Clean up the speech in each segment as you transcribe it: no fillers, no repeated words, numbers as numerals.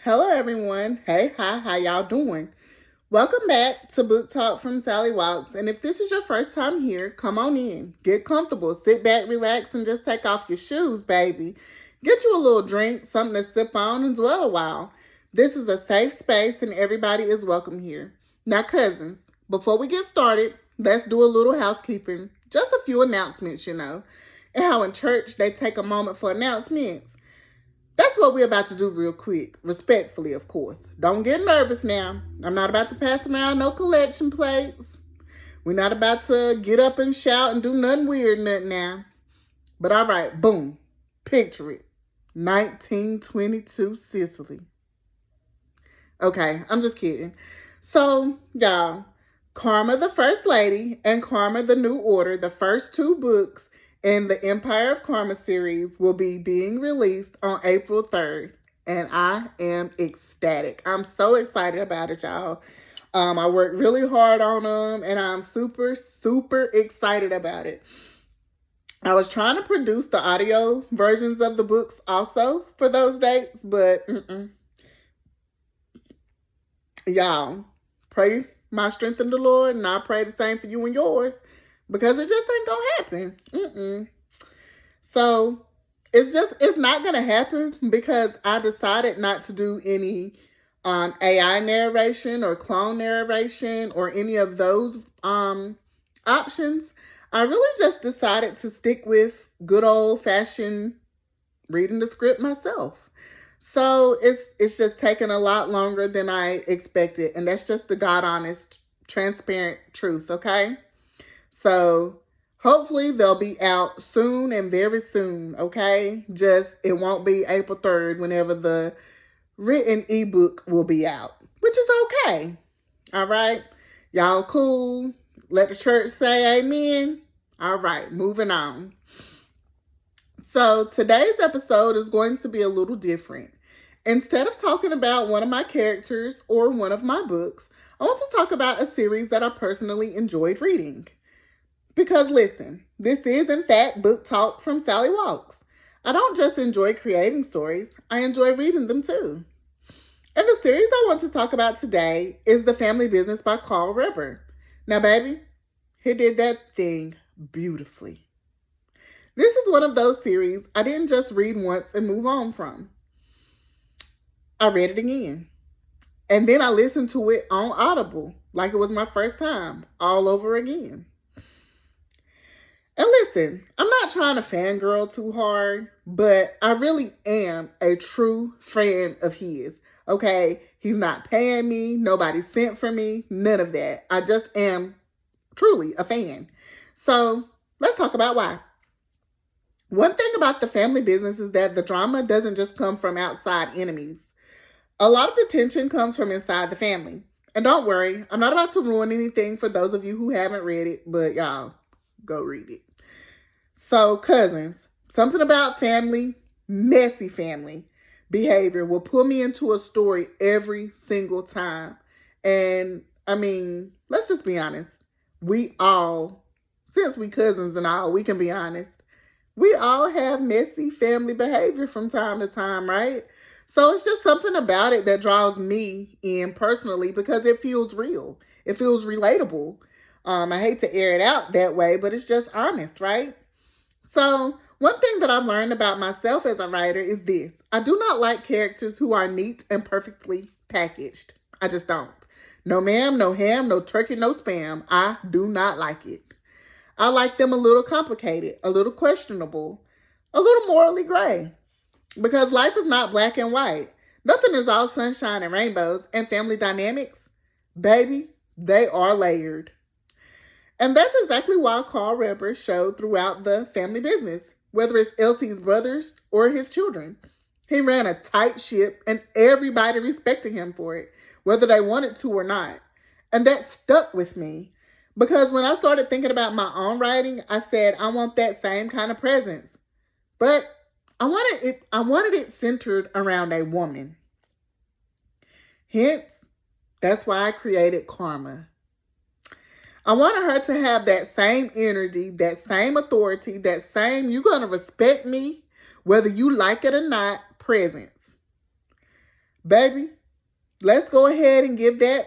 Hello, everyone. Hey, hi, how y'all doing? Welcome back to Book Talk from Sally Walks. And if this is your first time here, come on in. Get comfortable. Sit back, relax, and just take off your shoes, baby. Get you a little drink, something to sip on, and dwell a while. This is a safe space, and everybody is welcome here. Now, cousins, before we get started, let's do a little housekeeping. Just a few announcements. And how in church they take a moment for announcements. That's what we're about to do real quick. Respectfully, of course. Don't get nervous now. I'm not about to pass around no collection plates. We're not about to get up and shout and do nothing weird now. But all right, boom. Picture it. 1922 Sicily. Okay, I'm just kidding. So, y'all, Karma the First Lady and Karma the New Order, the first two books in the Empire of Karma series, will be being released on April 3rd. And I am ecstatic. I'm so excited about it, y'all. I worked really hard on them, and I'm super, super excited about it. I was trying to produce the audio versions of the books also for those dates, but y'all, pray my strength in the Lord, and I pray the same for you and yours, because it just ain't gonna happen. So it's not gonna happen because I decided not to do any AI narration or clone narration or any of those options. I really just decided to stick with good old fashioned reading the script myself. So it's just taken a lot longer than I expected, and that's just the God honest, transparent truth, okay? So hopefully they'll be out soon and very soon, okay? Just it won't be April 3rd whenever the written ebook will be out, which is okay. All right? Y'all cool? Let the church say amen. All right, moving on. So today's episode is going to be a little different. Instead of talking about one of my characters or one of my books, I want to talk about a series that I personally enjoyed reading. Because listen, this is in fact Book Talk from Sally Walks. I don't just enjoy creating stories, I enjoy reading them too. And the series I want to talk about today is The Family Business by Carl Reber. Now, baby, he did that thing beautifully. This is one of those series I didn't just read once and move on from. I read it again. And then I listened to it on Audible like it was my first time, all over again. And listen, I'm not trying to fangirl too hard, but I really am a true fan of his. Okay? He's not paying me. Nobody sent for me. None of that. I just am truly a fan. So let's talk about why. One thing about The Family Business is that the drama doesn't just come from outside enemies. A lot of the tension comes from inside the family. And don't worry, I'm not about to ruin anything for those of you who haven't read it, but y'all, go read it. So, cousins, something about messy family behavior will pull me into a story every single time. And I mean, let's just be honest. We all, since we cousins and all, we can be honest. We all have messy family behavior from time to time, right? So it's just something about it that draws me in personally because it feels real. It feels relatable. I hate to air it out that way, but it's just honest, right? So one thing that I've learned about myself as a writer is this. I do not like characters who are neat and perfectly packaged. I just don't. No ma'am, no ham, no turkey, no spam. I do not like it. I like them a little complicated, a little questionable, a little morally gray. Because life is not black and white. Nothing is all sunshine and rainbows, and family dynamics, baby, they are layered. And that's exactly why Carl Reber showed throughout The Family Business, whether it's Elsie's brothers or his children. He ran a tight ship, and everybody respected him for it, whether they wanted to or not. And that stuck with me. Because when I started thinking about my own writing, I said, I want that same kind of presence. But I wanted it centered around a woman. Hence, that's why I created Karma. I wanted her to have that same energy, that same authority, that same, you're going to respect me, whether you like it or not, presence. Baby, let's go ahead and give that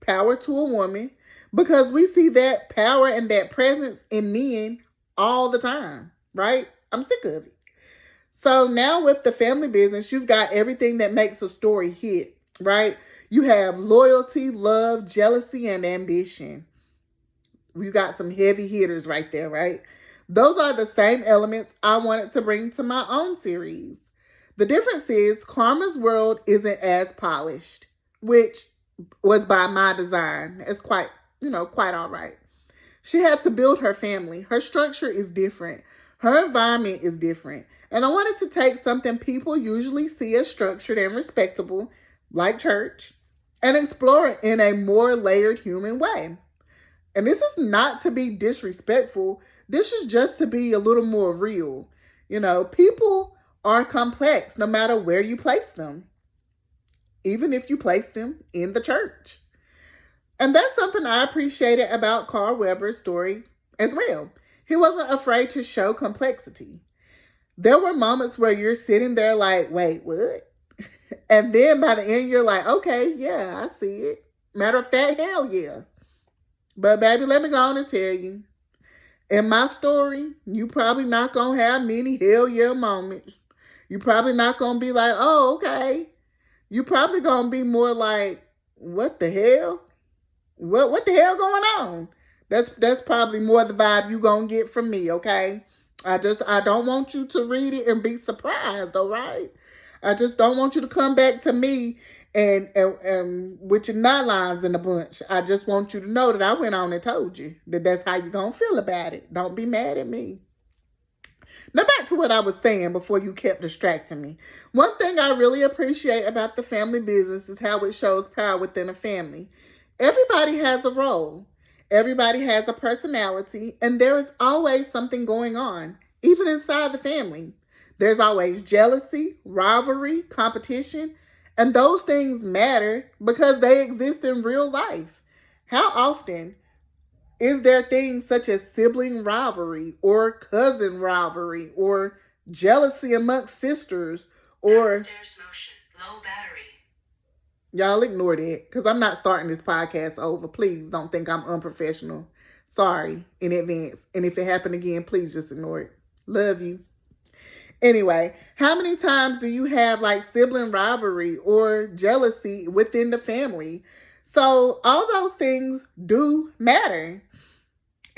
power to a woman, because we see that power and that presence in men all the time, right? I'm sick of it. So now with the family business, you've got everything that makes a story hit, right? You have loyalty, love, jealousy, and ambition. You got some heavy hitters right there, right? Those are the same elements I wanted to bring to my own series. The difference is Karma's world isn't as polished, which was by my design. It's quite all right. She had to build her family. Her structure is different. Her environment is different. And I wanted to take something people usually see as structured and respectable, like church, and explore it in a more layered human way. And this is not to be disrespectful. This is just to be a little more real. People are complex no matter where you place them, even if you place them in the church. And that's something I appreciated about Carl Weber's story as well. He wasn't afraid to show complexity. There were moments where you're sitting there like, wait, what? And then by the end, you're like, okay, yeah, I see it. Matter of fact, hell yeah. But baby, let me go on and tell you. In my story, you probably not going to have many hell yeah moments. You probably not going to be like, oh, okay. You probably going to be more like, what the hell? What the hell going on? That's probably more the vibe you going to get from me, okay? I don't want you to read it and be surprised, all right? I just don't want you to come back to me and with your nylons in a bunch. I just want you to know that I went on and told you that that's how you're going to feel about it. Don't be mad at me. Now back to what I was saying before you kept distracting me. One thing I really appreciate about the family business is how it shows power within a family. Everybody has a role. Everybody has a personality, and there is always something going on, even inside the family. There's always jealousy, rivalry, competition, and those things matter because they exist in real life. How often is there things such as sibling rivalry or cousin rivalry or jealousy amongst sisters or... Low battery. Y'all ignore that because I'm not starting this podcast over. Please don't think I'm unprofessional. Sorry in advance. And if it happened again, please just ignore it. Love you. Anyway, how many times do you have like sibling rivalry or jealousy within the family? So all those things do matter.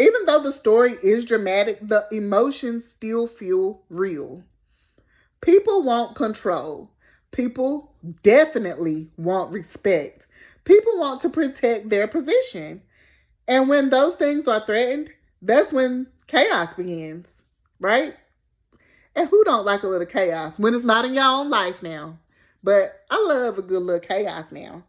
Even though the story is dramatic, the emotions still feel real. People want control. People definitely want respect. People want to protect their position. And when those things are threatened, that's when chaos begins, right? And who don't like a little chaos when it's not in your own life now? But I love a good little chaos now.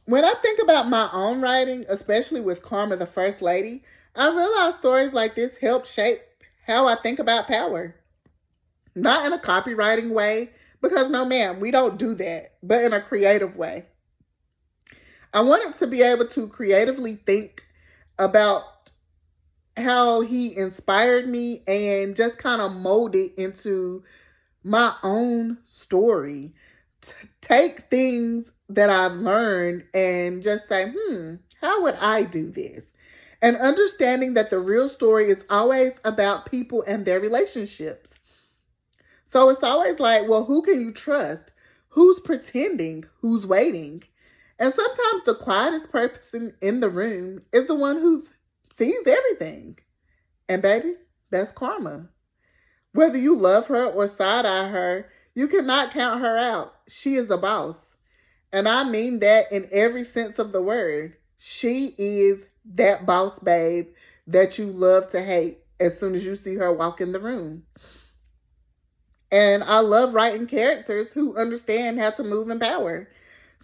When I think about my own writing, especially with Karma, the First Lady, I realize stories like this help shape how I think about power. Not in a copywriting way, because no ma'am, we don't do that, but in a creative way. I wanted to be able to creatively think about how he inspired me and just kind of mold it into my own story. Take things that I've learned and just say, how would I do this? And understanding that the real story is always about people and their relationships. So it's always like, well, who can you trust? Who's pretending? Who's waiting? And sometimes the quietest person in the room is the one who sees everything. And baby, that's Karma. Whether you love her or side-eye her, you cannot count her out. She is a boss. And I mean that in every sense of the word. She is that boss babe that you love to hate as soon as you see her walk in the room. And I love writing characters who understand how to move in power.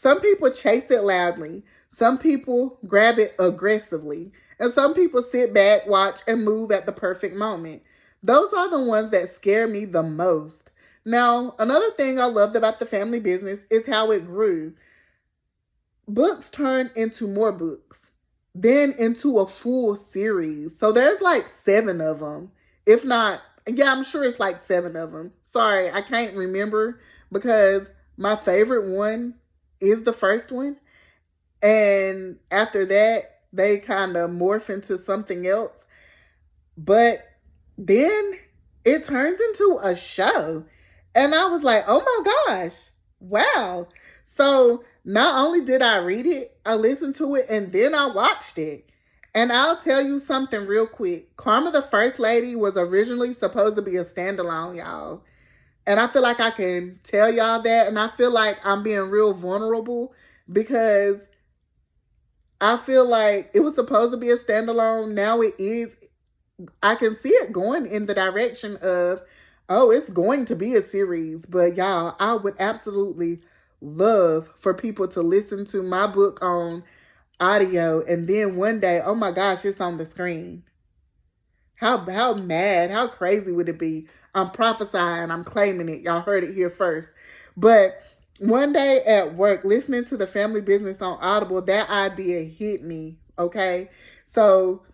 Some people chase it loudly. Some people grab it aggressively. And some people sit back, watch, and move at the perfect moment. Those are the ones that scare me the most. Now, another thing I loved about the family business is how it grew. Books turned into more books, then into a full series. So there's like 7 of them. If not, yeah, I'm sure it's like 7 of them. Sorry, I can't remember, because my favorite one is the first one. And after that, they kind of morph into something else. But then it turns into a show. And I was like, oh my gosh, wow. So not only did I read it, I listened to it, and then I watched it. And I'll tell you something real quick. Karma the First Lady was originally supposed to be a standalone, y'all. And I feel like I can tell y'all that. And I feel like I'm being real vulnerable because I feel like it was supposed to be a standalone. Now it is. I can see it going in the direction of, oh, it's going to be a series. But y'all, I would absolutely love for people to listen to my book on audio, and then one day, oh my gosh, it's on the screen. How mad, how crazy would it be? I'm prophesying, I'm claiming it. Y'all heard it here first. But one day at work, listening to the Family Business on Audible, that idea hit me, okay? So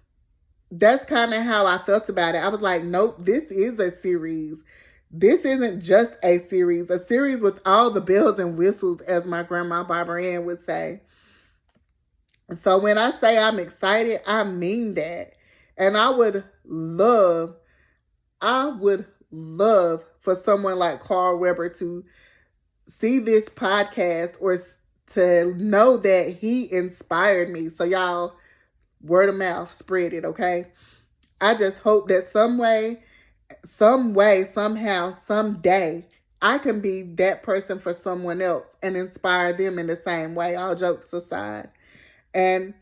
that's kind of how I felt about it. I was like, nope, this is a series. This isn't just a series with all the bells and whistles, as my grandma Barbara Ann would say. So when I say I'm excited, I mean that. And I would love for someone like Carl Weber to see this podcast or to know that he inspired me. So y'all, word of mouth, spread it, okay? I just hope that some way, somehow, someday, I can be that person for someone else and inspire them in the same way, all jokes aside. And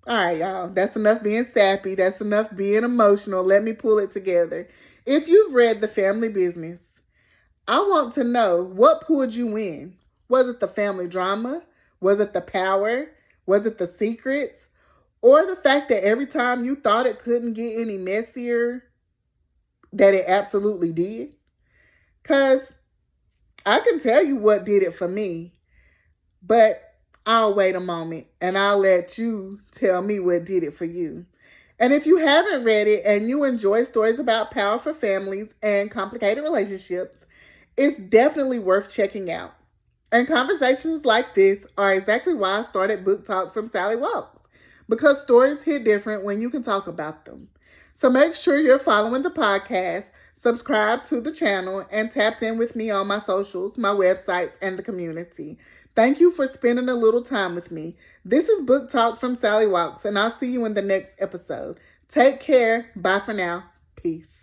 all right, y'all, that's enough being sappy. That's enough being emotional. Let me pull it together. If you've read The Family Business, I want to know what pulled you in. Was it the family drama? Was it the power? Was it the secrets? Or the fact that every time you thought it couldn't get any messier, that it absolutely did? Because I can tell you what did it for me, but I'll wait a moment and I'll let you tell me what did it for you. And if you haven't read it and you enjoy stories about powerful families and complicated relationships, it's definitely worth checking out. And conversations like this are exactly why I started Book Talk from Sally Walks, because stories hit different when you can talk about them. So make sure you're following the podcast, subscribe to the channel, and tapped in with me on my socials, my websites, and the community. Thank you for spending a little time with me. This is Book Talk from Sally Walks, and I'll see you in the next episode. Take care. Bye for now. Peace.